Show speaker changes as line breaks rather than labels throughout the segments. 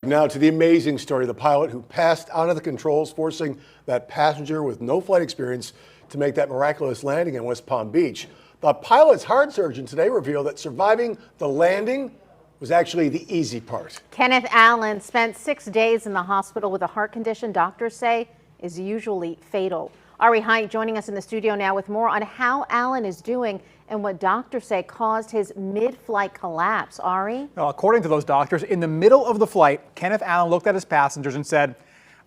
Now to the amazing story of the pilot who passed out of the controls, forcing that passenger with no flight experience to make that miraculous landing in West Palm Beach. The pilot's heart surgeon today revealed that surviving the landing was actually the easy part.
Kenneth Allen spent 6 days in the hospital with a heart condition doctors say is usually fatal. Ari Height joining us in the studio now with more on how Allen is doing and what doctors say caused his mid-flight collapse. Ari?
Well, according to those doctors, in the middle of the flight, Kenneth Allen looked at his passengers and said,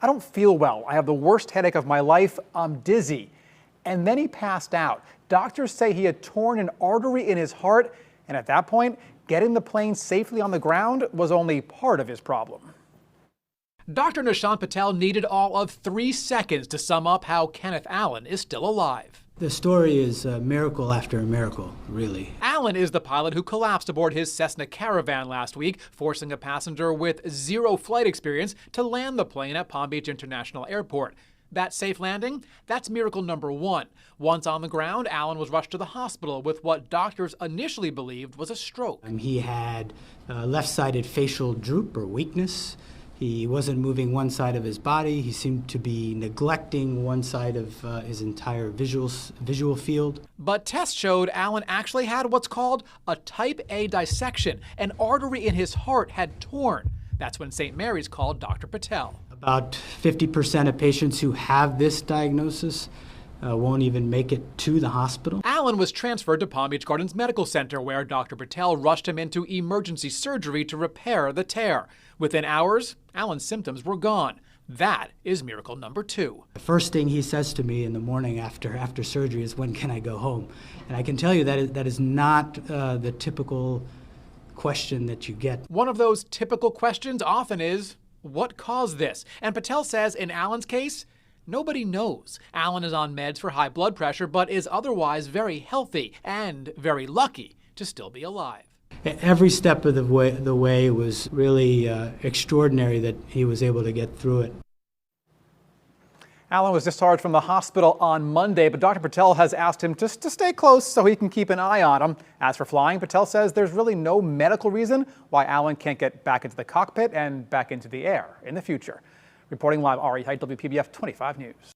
"I don't feel well. I have the worst headache of my life. I'm dizzy." And then he passed out. Doctors say he had torn an artery in his heart, and at that point, getting the plane safely on the ground was only part of his problem.
Dr. Nishant Patel needed all of 3 seconds to sum up how Kenneth Allen is still alive.
The story is a miracle after a miracle, really.
Allen is the pilot who collapsed aboard his Cessna Caravan last week, forcing a passenger with 0 flight experience to land the plane at Palm Beach International Airport. That safe landing? That's miracle number 1. Once on the ground, Allen was rushed to the hospital with what doctors initially believed was a stroke.
He had left-sided facial droop or weakness. He wasn't moving one side of his body. He seemed to be neglecting one side of his entire visual field.
But tests showed Allen actually had what's called a type A dissection. An artery in his heart had torn. That's when St. Mary's called Dr. Patel.
About 50% of patients who have this diagnosis won't even make it to the hospital.
Allen was transferred to Palm Beach Gardens Medical Center, where Dr. Patel rushed him into emergency surgery to repair the tear. Within hours, Allen's symptoms were gone. That is miracle number 2.
The first thing he says to me in the morning after surgery is, "When can I go home?" And I can tell you that is not the typical question that you get.
One of those typical questions often is, what caused this? And Patel says in Allen's case, nobody knows. Allen is on meds for high blood pressure, but is otherwise very healthy and very lucky to still be alive.
Every step of the way was really extraordinary that he was able to get through it.
Allen was discharged from the hospital on Monday, but Dr. Patel has asked him just to stay close so he can keep an eye on him. As for flying, Patel says there's really no medical reason why Allen can't get back into the cockpit and back into the air in the future. Reporting live, Ari Height, WPBF 25 News.